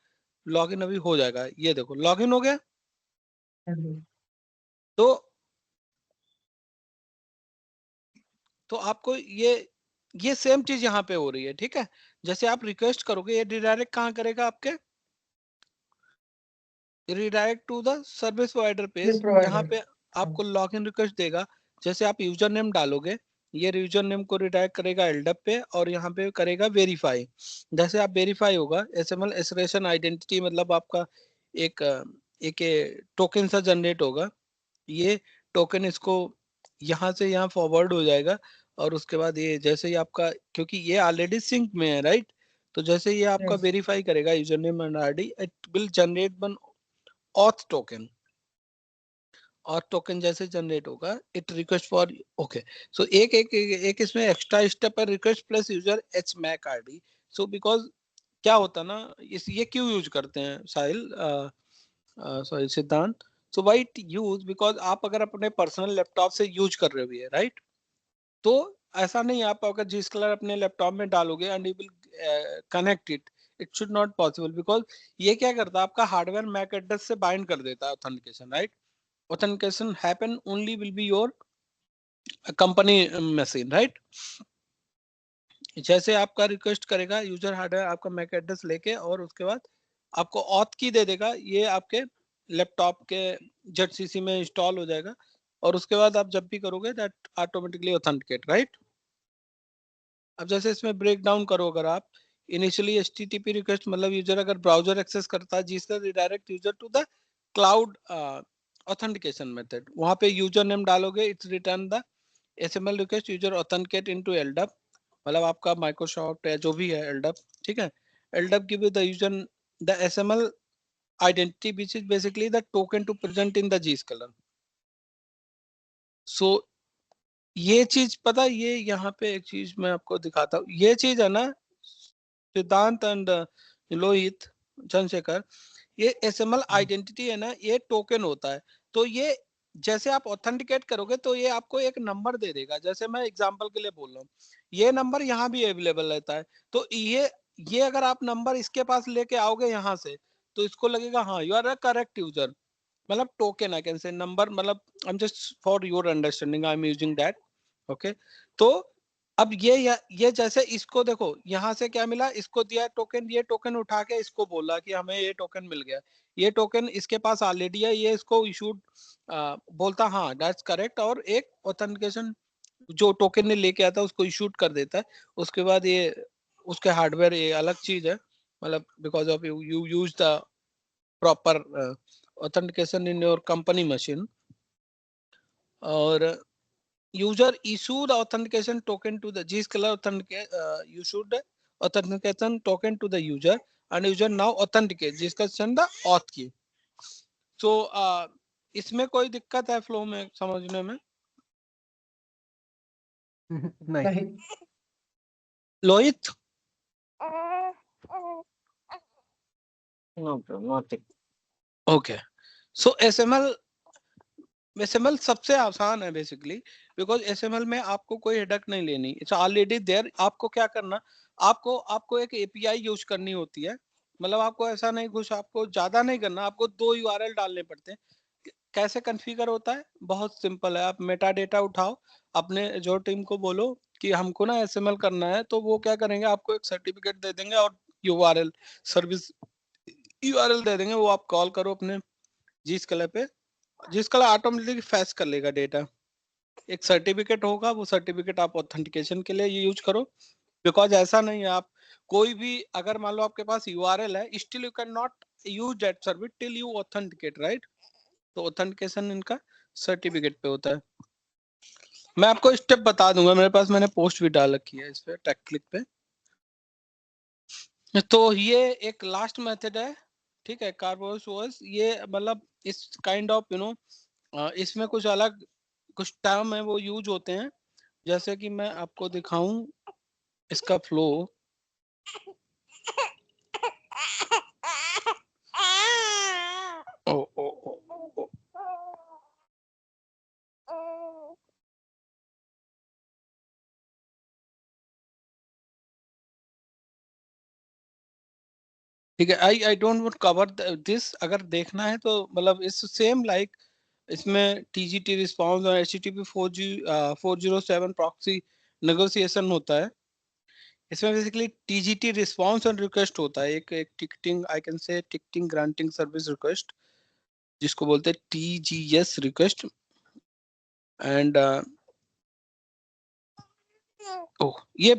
लॉगिन अभी हो जाएगा। ये देखो लॉगिन हो गया। तो आपको ये सेम चीज यहाँ पे हो रही है, ठीक है। जैसे आप रिक्वेस्ट करोगे, ये रिडायरेक्ट कहाँ करेगा, आपके redirect to the service provider page. यहाँ पे आपको लॉगिन रिक्वेस्ट देगा, जैसे आप यूजर नेम डालोगे, ये यूजर नेम को रिडायरेक्ट करेगा LDAP पे, और यहाँ पे करेगा वेरीफाई। जैसे आप वेरीफाई होगा, SML एसरेशन आइडेंटिटी, मतलब आपका एक एक टोकन सा जनरेट होगा, ये टोकन इसको यहाँ से यहाँ फॉरवर्ड हो जाएगा, और उसके बाद ये जैसे ही आपका, क्योंकि ये ऑलरेडी सिंक में है राइट, तो जैसे ये आपका Yes. वेरीफाई करेगा user name and ID, it will generate one auth token. और टोकन जैसे जनरेट होगा, it request for, okay, so एक इसमें एक्स्ट्रा स्टेप है, request plus user H MAC ID. So because क्या होता है ना, इस ये क्यों यूज करते हैं साहिल, सॉरी सिद्धांत, so why it use, because आप अगर अपने पर्सनल लैपटॉप से यूज कर रहे हो राइट, तो ऐसा नहीं आप अगर जिस कलर अपने लैपटॉप में डालोगे and you will connect it, it should not possible, because ये क्या करता है, आपका हार्डवेयर मैक एड्रेस से बाइंड कर देता है authentication right. Authentication happen only will be your company machine right. जैसे आपका रिक्वेस्ट करेगा यूजर हार्डवेयर आपका मैक एड्रेस लेके, और उसके बाद आपको ऑथ की दे देगा, ये आपके लैपटॉप के ZCC में इंस्टॉल हो जाएगा, और उसके बाद आप जब भी करोगे दैट ऑटोमेटिकली ऑथेंटिकेट राइट। अब जैसे इसमें ब्रेक डाउन करो, अगर आप इनिशियली HTTP रिक्वेस्ट, मतलब यूजर अगर ब्राउजर एक्सेस करता है जिससे redirect user to the cloud authentication method, वहां पे यूजर नेम डालोगे, it's return the SML request user authenticate into LDAP, मतलब आपका माइक्रोसॉफ्ट या जो भी है LDAP, ठीक है। LDAP give the user the SML identity which is basically the token to present in the Zscaler। so ये चीज पता, ये यहाँ पे एक चीज मैं आपको दिखाता हूँ, ये चीज है ना सिद्धांत एंड लोहित चंद्रशेखर, ये SML आइडेंटिटी है ना, ये टोकन होता है। तो ये जैसे आप ऑथेंटिकेट करोगे तो ये आपको एक नंबर दे देगा, जैसे मैं एग्जांपल के लिए बोल रहा हूँ, ये नंबर यहाँ भी अवेलेबल रहता है, तो ये अगर आप नंबर इसके पास लेके आओगे यहाँ से, तो इसको लगेगा हाँ you are a correct user, मतलब token I can say number, मतलब I am just for your understanding I am using that, okay. तो अब ये जैसे इसको देखो, यहाँ से क्या मिला, इसको दिया टोकन, ये टोकन उठा के इसको बोला कि हमें ये टोकन मिल गया, ये टोकन इसके पास ऑलरेडी है, ये इसको इशूड बोलता हाँ दैट्स करेक्ट, और एक ऑथेंटिकेशन जो टोकन ने लेके आता है उसको इशूड कर देता है। उसके बाद ये उसके हार्डवेयर ये अलग चीज है, मतलब because of you use the proper authentication in your company machine, और user issue the authentication token to the Zscaler you should authentication token to the user, and user now authenticate Zscaler the auth key। so इसमें कोई दिक्कत है flow में समझने में? नहीं नहीं। Lohit no nothing. Okay, so SML सबसे आसान है बेसिकली, बिकॉज SML में आपको कोई हेडक नहीं लेनी, इट्स ऑलरेडी देयर। आपको क्या करना, आपको एक API यूज करनी होती है, मतलब आपको ऐसा नहीं, कुछ आपको ज्यादा नहीं करना, आपको 2 URL डालने पड़ते हैं। कैसे कॉन्फ़िगर होता है, बहुत सिंपल है, आप मेटा डेटा उठाओ, अपने जो टीम को बोलो कि हमको ना SML करना है, तो वो क्या करेंगे, आपको एक सर्टिफिकेट दे देंगे और URL सर्विस URL दे देंगे, वो आप कॉल करो अपने Zscaler पे, Zscaler ऑटोमेटिकली फैच कर लेगा डेटा। एक सर्टिफिकेट होगा, वो सर्टिफिकेट आप ऑथेंटिकेशन के लिए यूज करो, बिकॉज ऐसा नहीं है आप कोई भी, अगर मान लो आपके पास URL है, still you can not use that service till you authenticate right. तो ऑथेंटिकेशन इनका सर्टिफिकेट पे होता है। मैं आपको स्टेप बता दूंगा, मेरे पास मैंने पोस्ट भी डाल रखी है इस पे टेक क्लिक पे। तो ये एक लास्ट मेथड है, ठीक है, कार्बोस वॉइस, ये मतलब इस काइंड ऑफ इसमें कुछ अलग कुछ टर्म है वो यूज होते हैं, जैसे कि मैं आपको दिखाऊं इसका फ्लो। ओ, ओ, ओ, ओ, ठीक है, I don't want cover this, अगर देखना है तो मतलब इस सेम लाइक इसमें TGT रिस्पांस और HTTP 407 प्रॉक्सी नेगोशिएशन होता है। इसमें बेसिकली TGT रिस्पांस और रिक्वेस्ट होता है, एक टिकटिंग आई कैन से टिकटिंग ग्रांटिंग सर्विस रिक्वेस्ट, जिसको बोलते हैं TGS रिक्वेस्ट, एंड ओह ये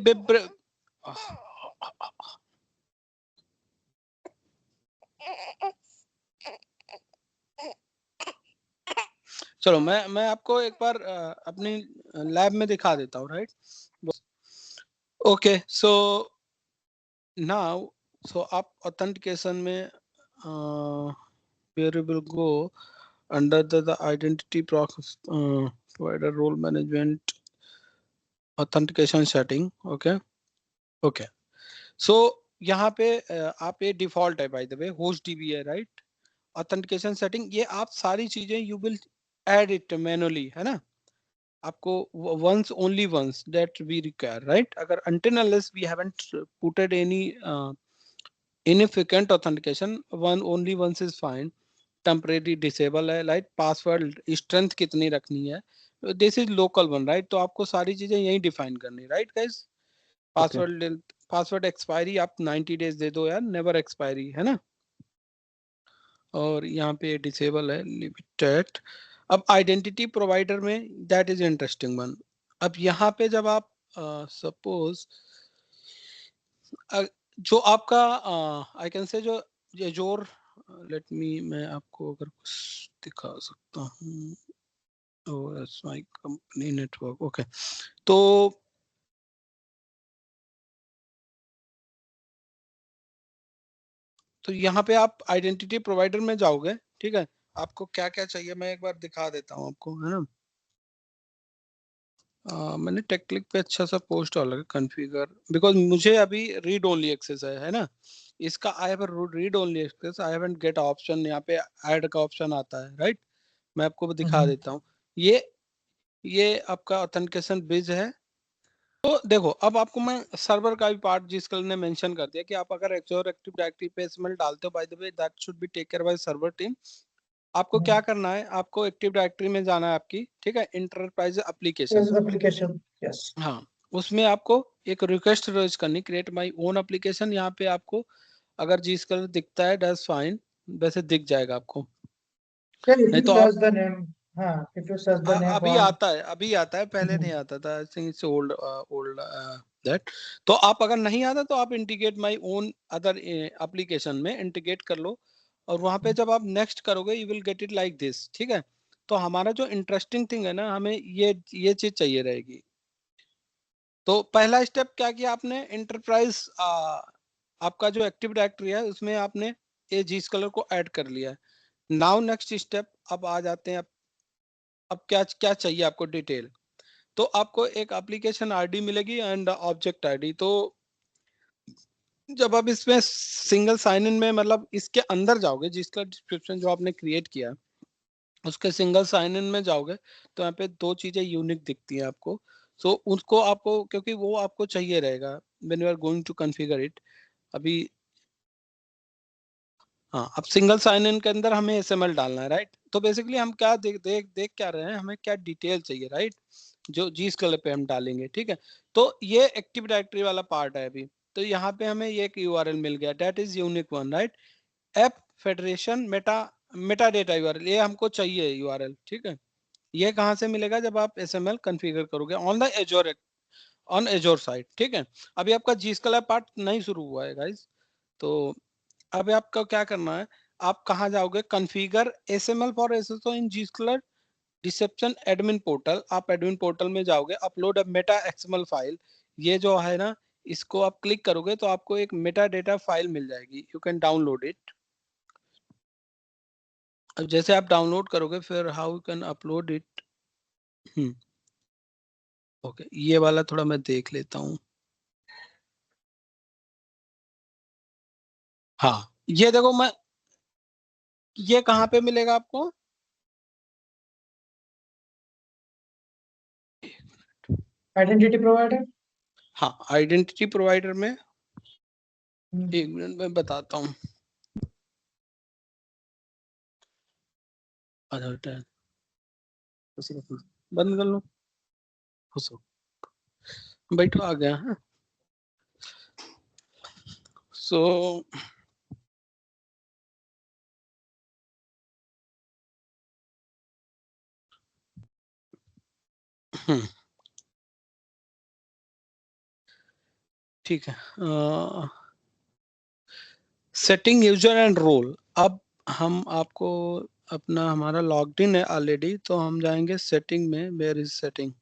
चलो मैं आपको एक बार अपनी लैब में दिखा देता हूँ, राइट? ओके, सो नाउ आप ऑथेंटिकेशन में where you will go under the identity provider role management authentication setting. Okay, so यहाँ पे आप ये डिफॉल्ट है, bye the way host DB है, राइट? ऑथेंटिकेशन सेटिंग, ये आप सारी चीजें you will add it manually, है ना? आपको once only once that we require, right? अगर until unless we haven't put any significant authentication, only once is fine. Temporary disable है, राइट? पासवर्ड स्ट्रेंथ कितनी रखनी है, this is local one, right? तो आपको सारी चीजें यही डिफाइन करनी, राइट गाइस? पासवर्ड एक्सपायरी आप 90 डेज दे दो यार, नेवर एक्सपायरी, है ना? और यहाँ पे डिसेबल है लिमिटेड। अब आइडेंटिटी प्रोवाइडर में दैट इज इंटरेस्टिंग वन। अब यहाँ पे जब आप सपोज जो आपका आई कैन से जो एजोर, लेट मी, मैं आपको अगर कुछ दिखा सकता हूँ, OS my company network, okay. तो यहाँ पे आप आइडेंटिटी प्रोवाइडर में जाओगे, ठीक है? आपको क्या क्या चाहिए मैं एक बार दिखा देता हूँ आपको, है ना? मैंने टेक्लिक पे अच्छा सा पोस्ट डाला है, कॉन्फ़िगर, बिकॉज मुझे अभी रीड ओनली एक्सेस है ना? इसका I have read only access, I haven't get option, यहाँ पे ऐड का ऑप्शन आता है, राइट? मैं आपको दिखा देता हूँ। ये आपका ऑथेंटिकेशन ब्रिज है। तो देखो, अब आपको मैं सर्वर का भी पार्ट जिस कल ने मेंशन कर दिया कि आप अगर एक्चुअल एक्टिव डायरेक्टरी पे एसएमएल डालते हो, by the way that should be take care by server team. आपको क्या करना है, आपको एक्टिव डायरेक्टरी में जाना है आपकी, ठीक है? एंटरप्राइज एप्लीकेशन, यस, हाँ, उसमें आपको एक रिक्वेस्ट रजिस्टर करनी, क्रिएट माय ओन एप्लीकेशन। यहाँ पे आपको अगर जिस कलर दिखता है दैट्स फाइन, वैसे दिख जाएगा आपको। नहीं तो आप अभी आता है, पहले नहीं आता था, I think it's old that. तो आप अगर नहीं आता तो आप integrate my own other application में इंटीग्रेट कर लो, और वहां पे जब आप नेक्स्ट करोगे you will get it like this, ठीक है? तो हमारा जो इंटरेस्टिंग थिंग है ना, हमें ये चीज चाहिए रहेगी। तो पहला स्टेप क्या किया आपने, इंटरप्राइज आपका जो एक्टिव डायरेक्टरी है उसमें आपने ये जीस कलर को ऐड कर लिया है। नाउ नेक्स्ट स्टेप, अब आ जाते हैं, अब क्या क्या चाहिए आपको डिटेल। तो आपको एक एप्लीकेशन आईडी मिलेगी एंड ऑब्जेक्ट आईडी। तो जब आप इसमें सिंगल साइन इन में, मतलब इसके अंदर जाओगे, जिसका डिस्क्रिप्शन जो आपने क्रिएट किया उसके सिंगल साइन इन में जाओगे, तो यहाँ पे दो चीजें यूनिक दिखती हैं आपको। सो उसको आपको, क्योंकि वो आपको चाहिए रहेगा when you are going to configure it. अभी हाँ, अब सिंगल साइन इन के अंदर हमें एसएमएल डालना है, राइट? तो बेसिकली हम क्या देख क्या रहे हैं, हमें क्या डिटेल चाहिए, राइट? जो जीस कलर पे हम डालेंगे, ठीक है? तो ये एक्टिव डायरेक्टरी वाला पार्ट है अभी। तो यहाँ पे हमें ये एक यूआरएल मिल गया, that is unique one, right? App federation Meta data URL, ये हमको चाहिए यूआरएल, ठीक है? ये कहाँ से मिलेगा, जब आप एसएमएल कॉन्फ़िगर करोगे ऑन द एजोर साइट, ठीक है? अभी आपका जीस कलर पार्ट नहीं शुरू हुआ है गाइस। तो अब आपको क्या करना है, आप कहाँ जाओगे, configure SML for SSO in Zscaler reception admin portal. आप एडमिन पोर्टल में जाओगे, upload a meta XML file, ये जो है ना, इसको आप क्लिक करोगे तो आपको एक मेटा डेटा फाइल मिल जाएगी, यू कैन डाउनलोड इट। अब जैसे आप डाउनलोड करोगे, फिर how you can upload it, okay, ये वाला थोड़ा मैं देख लेता हूँ। हाँ, ये देखो, मैं ये कहाँ पे मिलेगा आपको, आइडेंटिटी प्रोवाइडर। हाँ, आइडेंटिटी प्रोवाइडर में, एक मिनट में बताता हूँ। बंद कर लो, बैठो, आ गया है। सो ठीक है, सेटिंग यूजर एंड रोल। अब हम आपको अपना हमारा लॉग्ड इन है ऑलरेडी, तो हम जाएंगे सेटिंग में। Where is setting?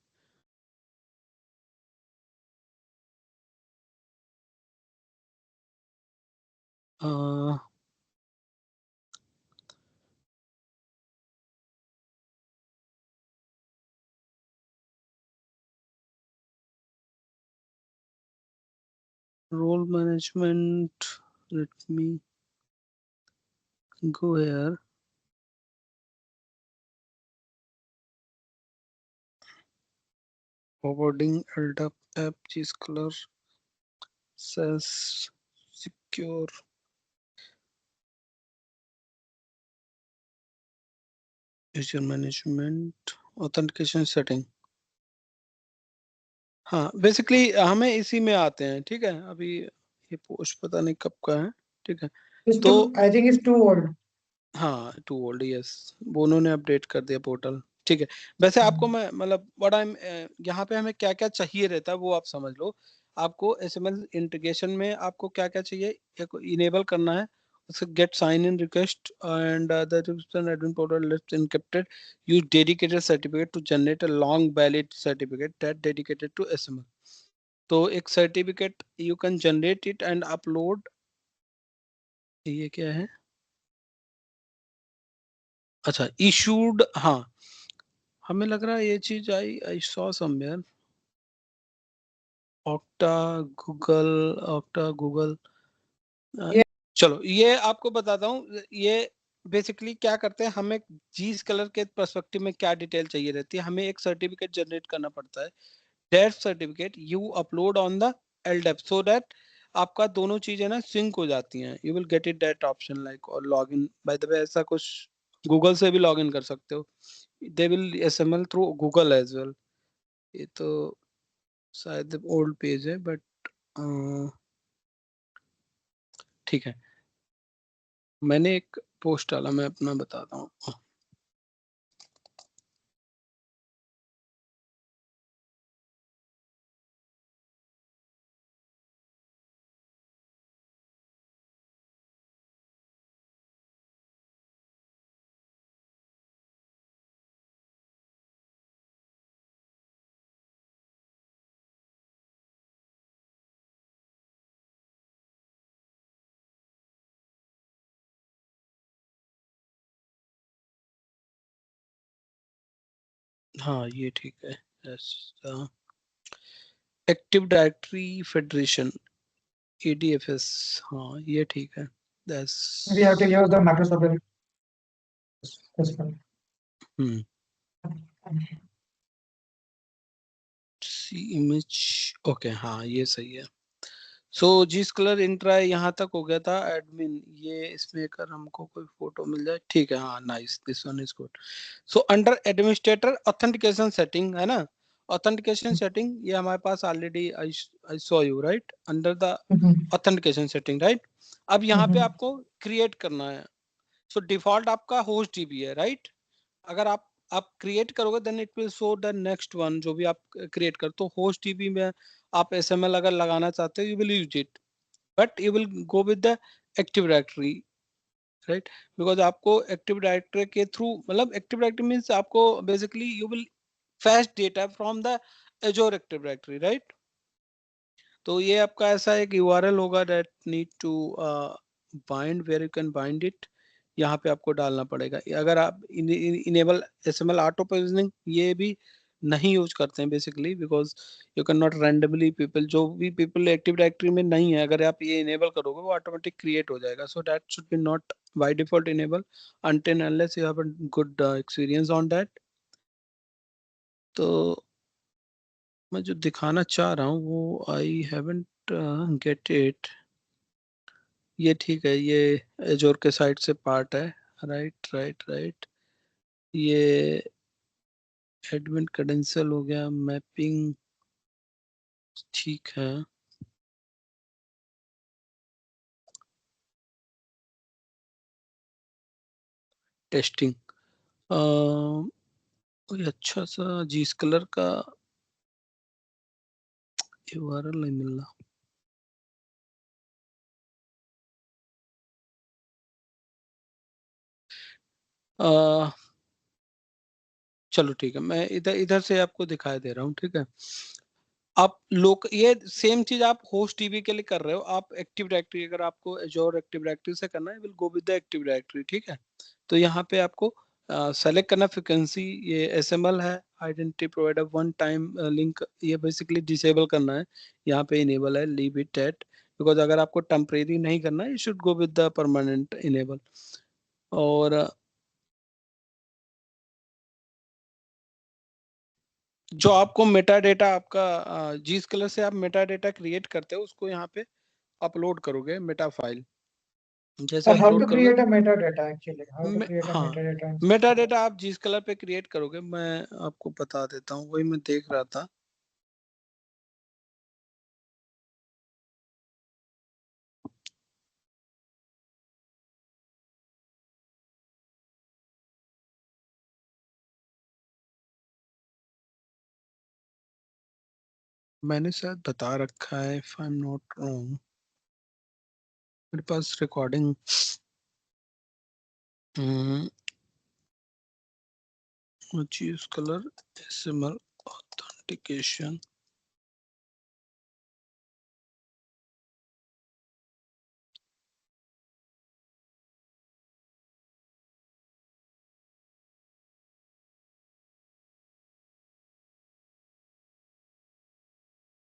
role management, let me go here. Forwarding, LDAP, app, cheese color, says secure, user management, authentication setting. हाँ, बेसिकली हमें इसी में आते हैं, ठीक है। अभी ये पोस्ट पता नहीं कब का है, ठीक है। It's तो too, I think it's too old. हाँ, टू ओल्ड, यस, वो उन्होंने अपडेट कर दिया पोर्टल, ठीक है। वैसे आपको मैं मतलब व्हाट आई एम, यहाँ पे हमें क्या क्या चाहिए रहता है वो आप समझ लो। आपको एसएमएल इंटीग्रेशन में आपको क्या क्या चाहिए, एक इनेबल करना है, उससे get sign in request and the admin portal list encrypted, use dedicated certificate to generate a long valid certificate that dedicated to SML. तो एक certificate you can generate it and upload, ये क्या है, अच्छा issued, हाँ, हमें लग रहा है ये चीज I saw somewhere, octa Google. Yeah. चलो ये आपको बताता हूँ, ये बेसिकली क्या करते हैं, हमें जीस कलर के पर्सपेक्टिव में क्या डिटेल चाहिए रहती है, हमें एक सर्टिफिकेट जनरेट करना पड़ता है। That certificate you upload on the LDAP so that आपका दोनों चीजें ना सिंक हो जाती हैं। You will get it that option like, और log in by the way, ऐसा कुछ गूगल से भी लॉग इन कर सकते हो, they will SML through Google as well. ये तो शायद ओल्ड पेज है बट ठीक है, मैंने एक पोस्ट डाला, मैं अपना बताता हूँ। हाँ ये ठीक है, एक्टिव डायरेक्टरी फेडरेशन, एडीएफएस, हाँ ये ठीक है, that's We have to use the Microsoft. This one. See image, okay, हाँ ये सही है। सो जिस कलर इंट्रा है यहाँ तक हो गया था एडमिन, ये इसमें अगर हमको कोई फोटो मिल जाए, ठीक है, हाँ nice, this one is good. So under administrator authentication setting है ना, ऑथेंटिकेशन सेटिंग ये हमारे पास already I saw you right under the authentication setting, right. अब यहाँ पे आपको क्रिएट करना है। सो डिफॉल्ट आपका होस्ट डीबी है, राइट। अगर आप क्रिएट करोगे then it will show the next one, जो भी आप क्रिएट कर, तो होस्ट डीबी में आप एसएमएल अगर लगाना चाहते हो you will use it, but you will go with the active directory, right. Because आपको एक्टिव डायरेक्टरी के थ्रू, मतलब एक्टिव डायरेक्टरी मीन्स आपको basically you will fetch data from the Azure active directory, right. तो ये आपका ऐसा एक URL होगा that need to bind, where you can bind it, यहाँ पे आपको डालना पड़ेगा। अगर आप इनेबल एसएमएल ऑटो प्रोविजनिंग ये भी नहीं यूज करते हैं basically, because you can not randomly people, जो भी पीपल एक्टिव डायरेक्टरी में नहीं है, अगर आप ये इनेबल करोगे वो ऑटोमेटिक क्रिएट हो जाएगा। So that should be not by default enable until unless you have a good experience on that। तो मैं जो दिखाना चाह रहा हूँ वो आई हैवंट गेट इट, ये ठीक है, ये एजोर के साइड से पार्ट है, राइट राइट राइट। ये एडमिन क्रेडेंशियल हो गया, मैपिंग ठीक है, टेस्टिंग कोई अच्छा सा जीस कलर का यूआरएल नहीं मिल रहा। चलो ठीक है, मैं इधर इधर से आपको दिखाई दे रहा हूँ, ठीक है। आप लोग ये सेम चीज आप होस्ट टीवी के लिए कर रहे हो, आप एक्टिव डायरेक्टरी, अगर आपको एजोर एक्टिव डायरेक्टरी से करना है, will go with the active directory, ठीक है। तो यहाँ पे आपको सेलेक्ट करना फ्रिक्वेंसी, ये एसएमएल है, identity provider one time link, ये बेसिकली डिसेबल करना है। यहाँ पे इनेबल है, लीव इट एट, बिकॉज अगर आपको टेम्परेरी नहीं करना है, you should go with the permanent enable. और जो आपको मेटा डेटा आपका जीस कलर से आप मेटा डेटा क्रिएट करते हो, उसको यहाँ पे अपलोड करोगे मेटा फाइल। जैसे How अपलोड to करोगे, create a metadata actually? How to create a हाँ, metadata? मेटा डेटा आप जिस कलर पे क्रिएट करोगे, मैं आपको बता देता हूँ, वही मैं देख रहा था। मैंने शायद बता रखा है, if I am not wrong, मेरे पास रिकॉर्डिंग चीज कलर एसएमएल ऑथेंटिकेशन,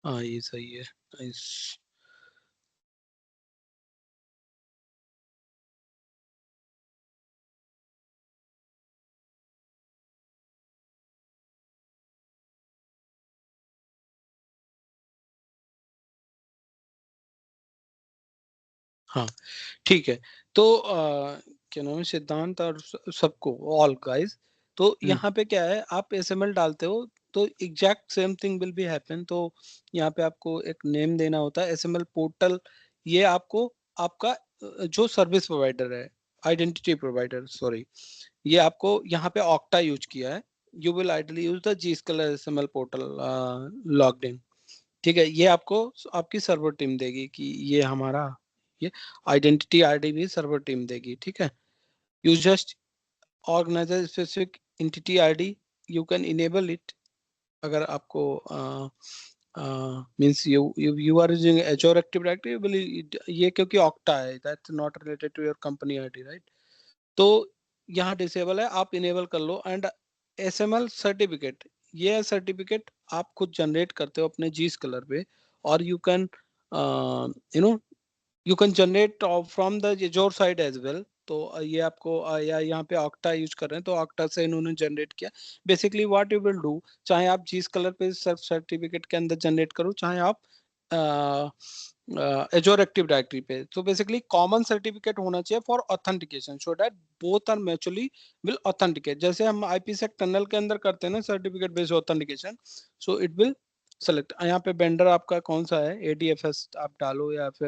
हाँ ये सही है, नाइस। हाँ ठीक है, तो क्या नाम है, सिद्धांत और सबको, ऑल गाइस, तो यहाँ पे क्या है, आप एसएमएल डालते हो तो exact same thing will be happen. तो यहाँ पे आपको एक नेम देना होता है, एसएमएल पोर्टल, ये आपको आपका जो सर्विस प्रोवाइडर है, आइडेंटिटी प्रोवाइडर सॉरी, ये आपको यहाँ पे ऑक्टा यूज किया है, you will ideally use the Zscaler SML portal logged in, ठीक है। ये आपको आपकी सर्वर टीम देगी कि ये हमारा, ये आइडेंटिटी आईडी भी सर्वर टीम देगी, ठीक है। You just organize specific entity ID, you can enable it, अगर आपको means you are using Azure active directory, ये क्योंकि ऑक्टा है, that's not related to your company ID, right. तो यहाँ डिसेबल है, आप इनेबल कर लो। एंड एसएमएल सर्टिफिकेट, ये सर्टिफिकेट आप खुद जनरेट करते हो अपने जीस कलर पे, और you can you know you can generate from the your side as well. तो ये आपको या यहाँ पे ऑक्टा यूज कर रहे हैं, तो ऑक्टा से इन्होंने जनरेट किया। Basically what you will do, चाहे आप जिस कलर पे सर्टिफिकेट के अंदर जनरेट करो, चाहे आप एजोर एक्टिव डायरेक्टरी पे, तो बेसिकली कॉमन सर्टिफिकेट होना चाहिए for authentication, so that both are mutually will authenticate. जैसे हम आईपीसेक टनल के अंदर करते हैं ना certificate based authentication, so it will select. यहाँ पे वेंडर आपका कौन सा है, एडीएफएस आप डालो या फिर